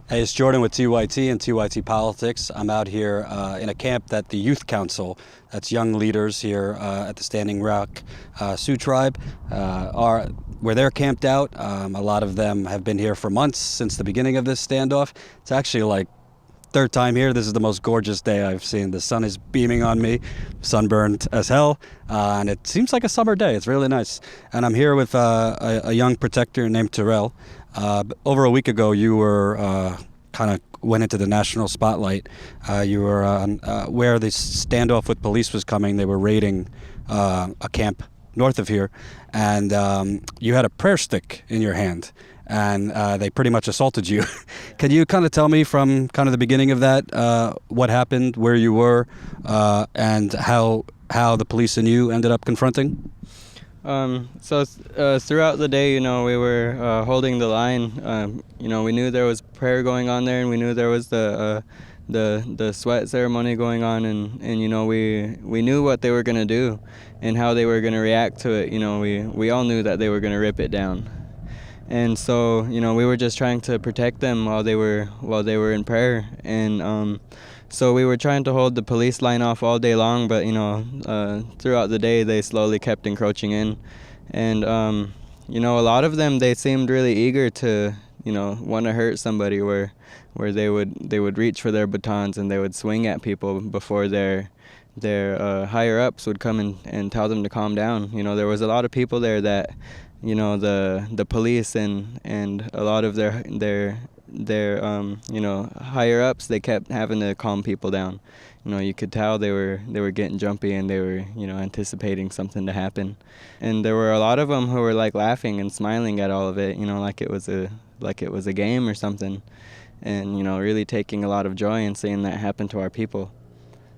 Hey, it's Jordan with TYT and TYT Politics. I'm out here in a camp that the Youth Council, that's young leaders here at the Standing Rock Sioux Tribe, are where they're camped out. A lot of them have been here for months since the beginning of this standoff. It's actually like third time here. This is the most gorgeous day I've seen. The sun is beaming on me, sunburned as hell, and it seems like a summer day. It's really nice. And I'm here with a young protector named Terrell. Over a week ago, you were kind of went into the national spotlight. You were where the standoff with police was coming. They were raiding a camp north of here, and you had a prayer stick in your hand, and they pretty much assaulted you. Can you kind of tell me from kind of the beginning of that what happened, where you were, and how the police and you ended up confronting? Throughout the day, we were holding the line. We knew there was prayer going on there, and we knew there was the sweat ceremony going on, and we knew what they were gonna do, and how they were gonna react to it. We all knew that they were gonna rip it down, and so we were just trying to protect them while they were in prayer, and so we were trying to hold the police line off all day long, but throughout the day they slowly kept encroaching in, and a lot of them, they seemed really eager to want to hurt somebody, where they would reach for their batons and they would swing at people before their higher ups would come and tell them to calm down. There was a lot of people there that the police and a lot of their higher ups, they kept having to calm people down. You could tell they were getting jumpy, and they were anticipating something to happen. And there were a lot of them who were like laughing and smiling at all of it, like it was a game or something, and really taking a lot of joy in seeing that happen to our people.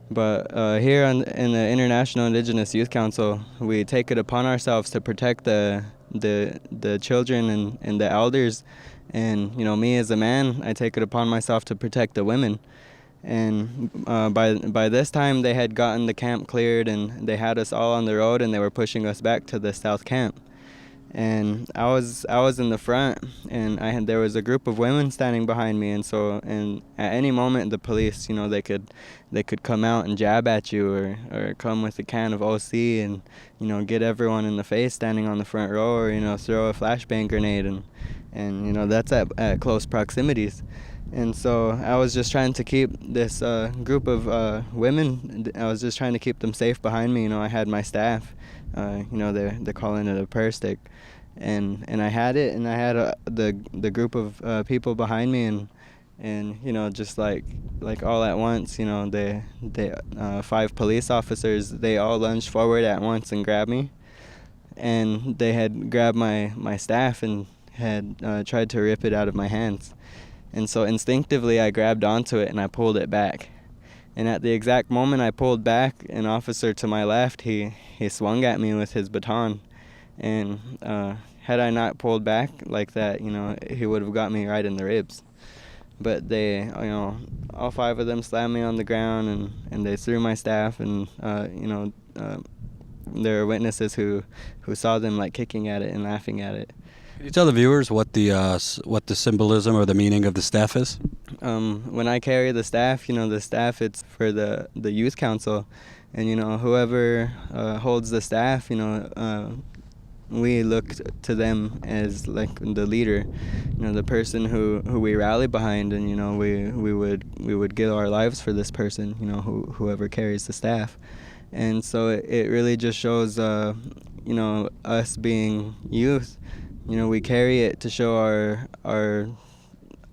But here in the International Indigenous Youth Council, we take it upon ourselves to protect the children and the elders. And me as a man, I take it upon myself to protect the women. And by this time, they had gotten the camp cleared, and they had us all on the road, and they were pushing us back to the south camp. And I was in the front, and there was a group of women standing behind me, and at any moment the police, they could come out and jab at you, or come with a can of OC and get everyone in the face standing on the front row, or throw a flashbang grenade, and that's at close proximities. And so I was just trying to keep this group of women, I was just trying to keep them safe behind me. I had my staff, they're calling it a prayer stick, and I had it, and I had the group of people behind me, and just like all at once, they 5 police officers, they all lunged forward at once and grabbed me, and they had grabbed my staff and had tried to rip it out of my hands. And so instinctively I grabbed onto it and I pulled it back. And at the exact moment I pulled back, an officer to my left, he swung at me with his baton. And had I not pulled back like that, he would have got me right in the ribs. But they, all 5 of them slammed me on the ground, and they threw my staff, and there are witnesses who saw them like kicking at it and laughing at it. Can you tell the viewers what the symbolism or the meaning of the staff is? When I carry the staff, the staff, it's for the youth council, and whoever holds the staff, we look to them as like the leader, the person who we rally behind, and we would give our lives for this person, whoever carries the staff. And so it really just shows us being youth. We carry it to show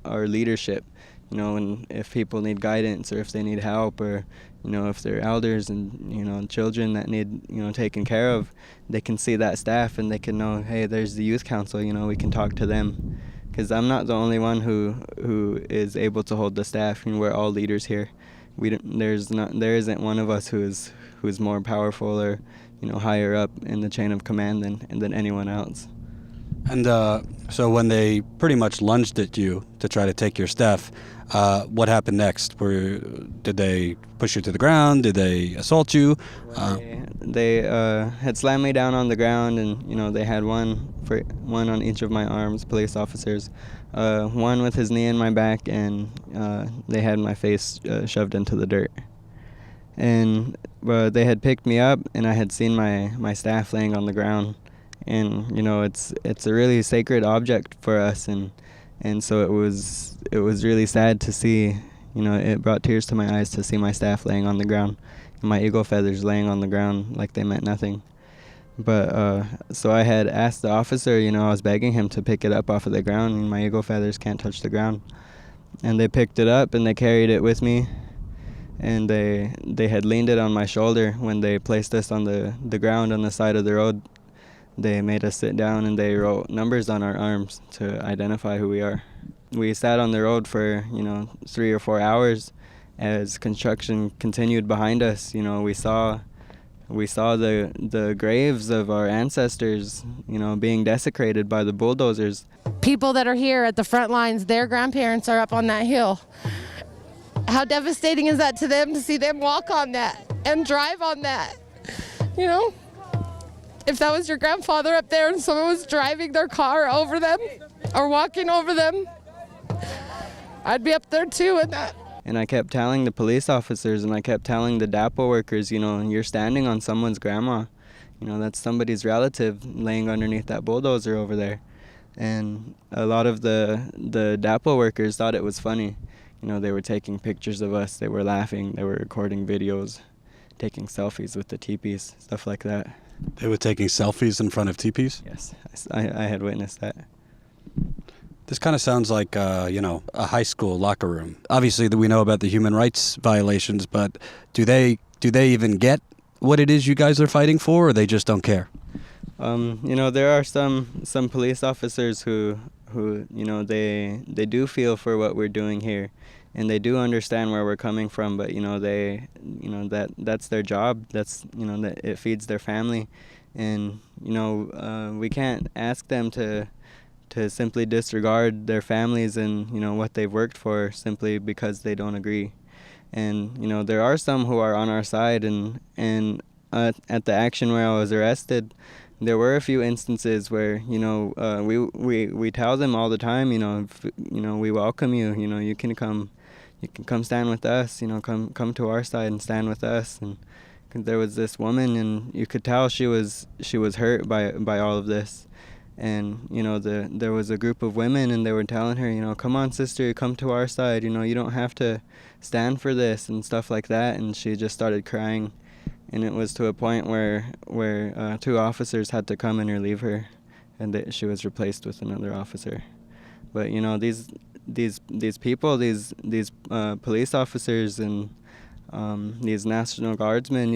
our leadership, and if people need guidance, or if they need help, or if they're elders and children that need taken care of, they can see that staff and they can know, hey, there's the youth council, we can talk to them, because I'm not the only one who is able to hold the staff. We're all leaders here. There isn't one of us who's more powerful or higher up in the chain of command than anyone else. And so when they pretty much lunged at you to try to take your stuff, what happened next? Did they push you to the ground? Did they assault you? They had slammed me down on the ground, and they had one on each of my arms, police officers, one with his knee in my back, and they had my face shoved into the dirt. And they had picked me up, and I had seen my staff laying on the ground, and it's a really sacred object for us, and so it was really sad to see. It brought tears to my eyes to see my staff laying on the ground, and my eagle feathers laying on the ground like they meant nothing. But so I had asked the officer, I was begging him to pick it up off of the ground, and my eagle feathers can't touch the ground. And they picked it up and they carried it with me, and they had leaned it on my shoulder when they placed us on the ground on the side of the road. They made us sit down and they wrote numbers on our arms to identify who we are. We sat on the road for 3 or 4 hours as construction continued behind us. We saw the graves of our ancestors being desecrated by the bulldozers. People that are here at the front lines, their grandparents are up on that hill. How devastating is that to them to see them walk on that and drive on that? If that was your grandfather up there and someone was driving their car over them or walking over them, I'd be up there too in that. And I kept telling the police officers and I kept telling the DAPL workers, you're standing on someone's grandma. That's somebody's relative laying underneath that bulldozer over there. And a lot of the DAPL workers thought it was funny. They were taking pictures of us, they were laughing, they were recording videos, taking selfies with the teepees, stuff like that. They were taking selfies in front of teepees? Yes, I had witnessed that. This kind of sounds like, a high school locker room. Obviously, we know about the human rights violations, but do they even get what it is you guys are fighting for, or they just don't care? There are some police officers who they do feel for what we're doing here, and they do understand where we're coming from. But that's their job. That's that it feeds their family, and we can't ask them to simply disregard their families and what they've worked for simply because they don't agree. And there are some who are on our side, and at the action where I was arrested, there were a few instances where we tell them all the time, we welcome you, you can come stand with us, come to our side and stand with us. And there was this woman, and you could tell she was hurt by all of this. And there was a group of women, and they were telling her, come on, sister, come to our side, you don't have to stand for this and stuff like that. And she just started crying, and it was to a point where 2 officers had to come and relieve her, and she was replaced with another officer. But these people, these police officers and these National Guardsmen,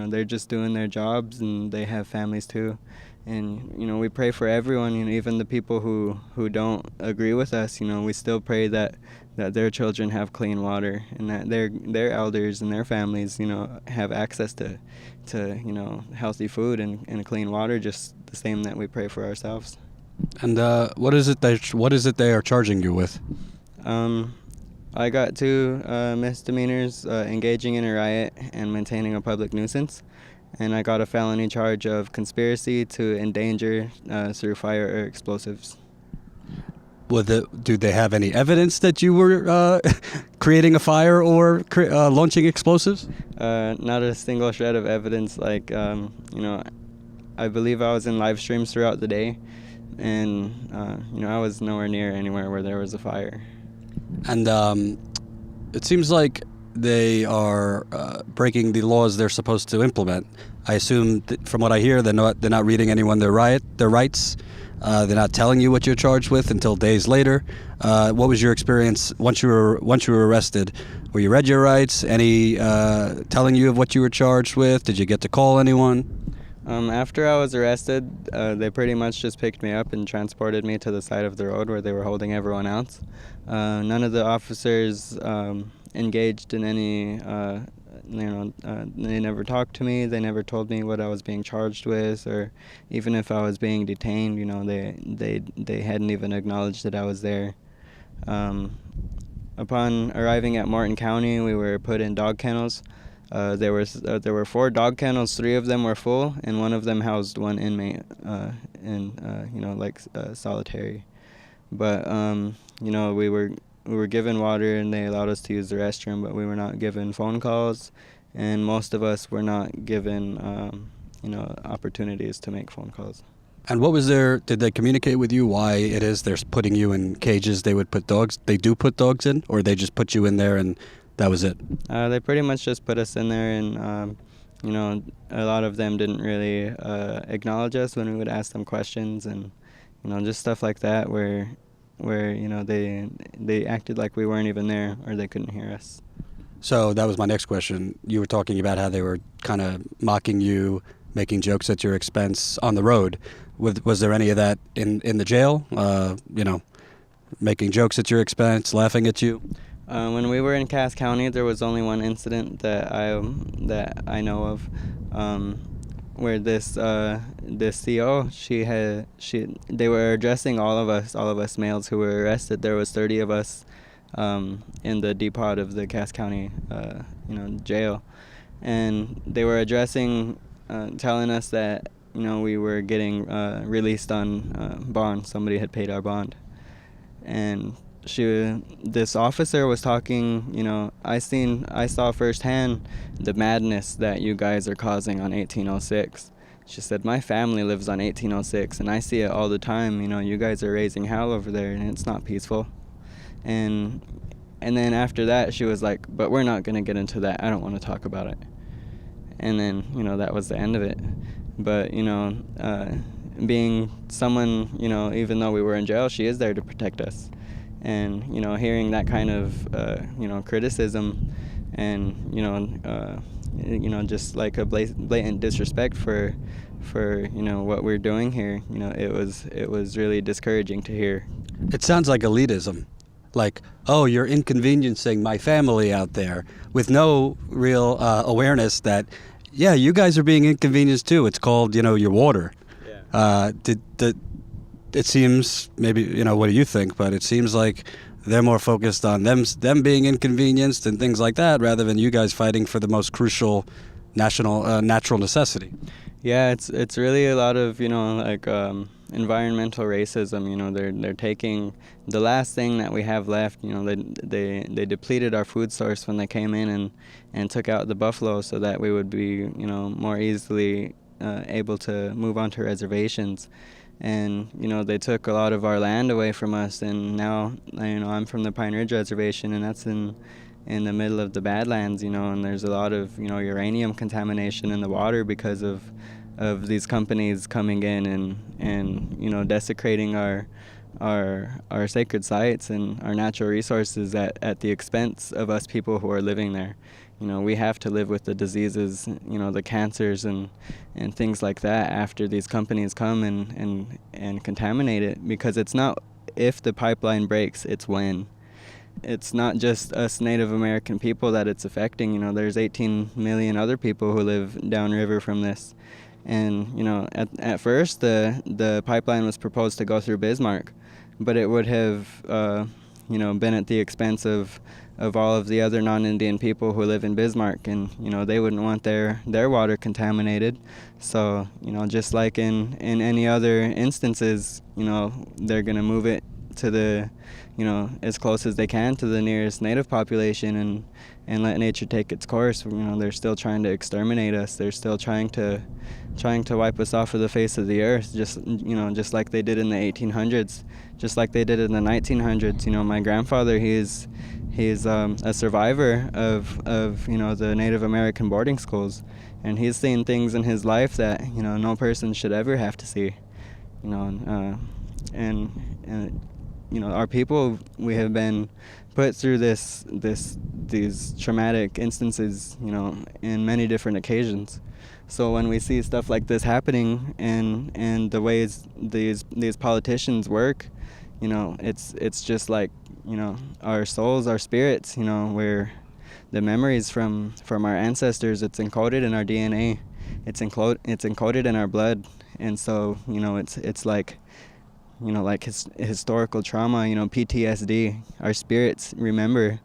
they're just doing their jobs, and they have families too. And we pray for everyone, even the people who don't agree with us. We still pray that their children have clean water, and that their elders and their families have access to healthy food and clean water, just the same that we pray for ourselves. And what is it they are charging you with? I got 2 misdemeanors, engaging in a riot and maintaining a public nuisance. And I got a felony charge of conspiracy to endanger through fire or explosives. Do they have any evidence that you were creating a fire or launching explosives? Not a single shred of evidence. I believe I was in live streams throughout the day, and I was nowhere near anywhere where there was a fire. And it seems like they are breaking the laws they're supposed to implement. I assume, from what I hear, they're not reading anyone their rights. They're not telling you what you're charged with until days later. What was your experience once you were arrested? Were you read your rights? Any telling you of what you were charged with? Did you get to call anyone? After I was arrested, they pretty much just picked me up and transported me to the side of the road where they were holding everyone else. None of the officers engaged in any They never talked to me. They never told me what I was being charged with, or even if I was being detained. They hadn't even acknowledged that I was there. Upon arriving at Martin County, we were put in dog kennels. There were 4 dog kennels. 3 of them were full, and one of them housed 1 inmate solitary. But we were given water, and they allowed us to use the restroom, but we were not given phone calls, and most of us were not given opportunities to make phone calls. And did they communicate with you why it is they're putting you in cages they do put dogs in, or they just put you in there and that was it? They pretty much just put us in there, and a lot of them didn't really acknowledge us when we would ask them questions, and just stuff like that where they acted like we weren't even there, or they couldn't hear us. So that was my next question. You were talking about how they were kind of mocking you, making jokes at your expense on the road. Was there any of that in the jail? Making jokes at your expense, laughing at you? When we were in Cass County, there was only one incident that I know of, where this CO, they were addressing all of us males who were arrested. There was 30 of us in the depot of the Cass County jail, and they were addressing, telling us that we were getting released on bond. Somebody had paid our bond, and this officer was talking. I saw firsthand the madness that you guys are causing on 1806. She said, my family lives on 1806, and I see it all the time. You guys are raising hell over there, and it's not peaceful. And then after that, she was like, but we're not going to get into that. I don't want to talk about it. And then, that was the end of it. But, being someone, even though we were in jail, she is there to protect us. And, hearing that kind of, criticism and, just like a blatant disrespect for what we're doing here, it was really discouraging to hear. It sounds like elitism. Like, oh, you're inconveniencing my family out there, with no real awareness that, yeah, you guys are being inconvenienced too. It's called, your water. Yeah. It seems, maybe, what do you think? But it seems like they're more focused on them being inconvenienced and things like that, rather than you guys fighting for the most crucial natural necessity. Yeah, it's really a lot of environmental racism. They're taking the last thing that we have left. They depleted our food source when they came in and took out the buffalo so that we would be more easily able to move on to reservations. And they took a lot of our land away from us, and now I'm from the Pine Ridge Reservation, and that's in the middle of the Badlands, and there's a lot of uranium contamination in the water because of these companies coming in and desecrating our sacred sites and our natural resources at the expense of us people who are living there. We have to live with the diseases, the cancers and things like that after these companies come and contaminate it, because it's not if the pipeline breaks, it's when. It's not just us Native American people that it's affecting. There's 18 million other people who live downriver from this. And, at first the pipeline was proposed to go through Bismarck, but it would have, been at the expense of all of the other non-Indian people who live in Bismarck, and they wouldn't want their water contaminated. So just like in any other instances, they're gonna move it to the as close as they can to the nearest native population and let nature take its course. They're still trying to exterminate us. They're still trying to wipe us off of the face of the earth, just like they did in the 1800s, just like they did in the 1900s. My grandfather, he's a survivor of the Native American boarding schools, and he's seen things in his life that no person should ever have to see. Our people, we have been put through these traumatic instances, in many different occasions. So when we see stuff like this happening and the ways these politicians work, it's just like, our souls, our spirits, the memories from our ancestors. It's encoded in our DNA. It's encoded in our blood. And so, it's like, like historical trauma, PTSD. Our spirits remember.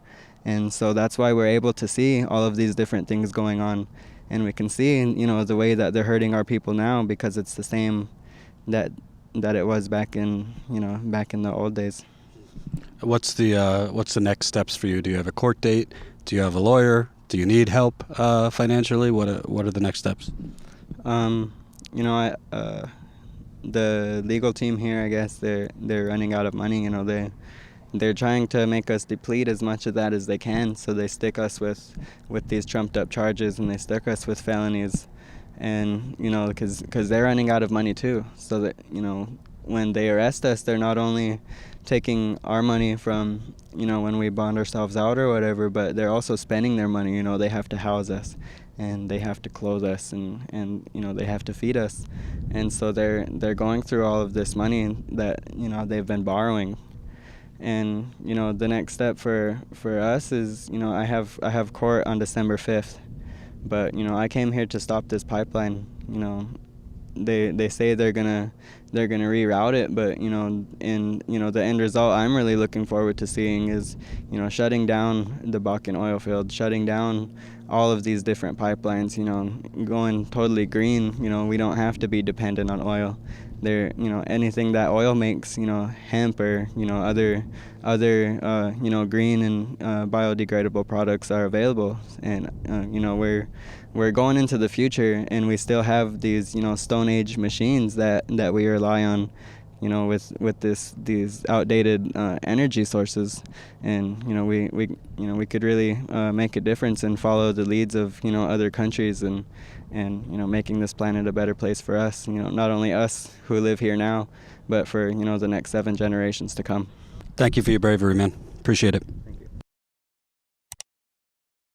And so that's why we're able to see all of these different things going on. And we can see, the way that they're hurting our people now, because it's the same that it was back in the old days. What's the next steps for you? Do you have a court date? Do you have a lawyer? Do you need help financially? What are the next steps? The legal team here, I guess they're running out of money. They're trying to make us deplete as much of that as they can, so they stick us with these trumped up charges, and they stick us with felonies, and because they're running out of money too. So that when they arrest us, they're not only taking our money from when we bond ourselves out or whatever, but they're also spending their money. They have to house us, and they have to clothe us, and they have to feed us, and so they're going through all of this money that they've been borrowing. And the next step for us is I have court on December 5th, but I came here to stop this pipeline. They say they're gonna reroute it, but the end result I'm really looking forward to seeing is shutting down the Bakken oil field, shutting down all of these different pipelines, going totally green. We don't have to be dependent on oil. Anything that oil makes, hemp or other green and biodegradable products are available. And we're going into the future, and we still have these Stone Age machines that we rely on, with these outdated energy sources. And we could really make a difference and follow the leads of other countries, and making this planet a better place for us, not only us who live here now, but for the next 7 generations to come. Thank you for your bravery, man. Appreciate it.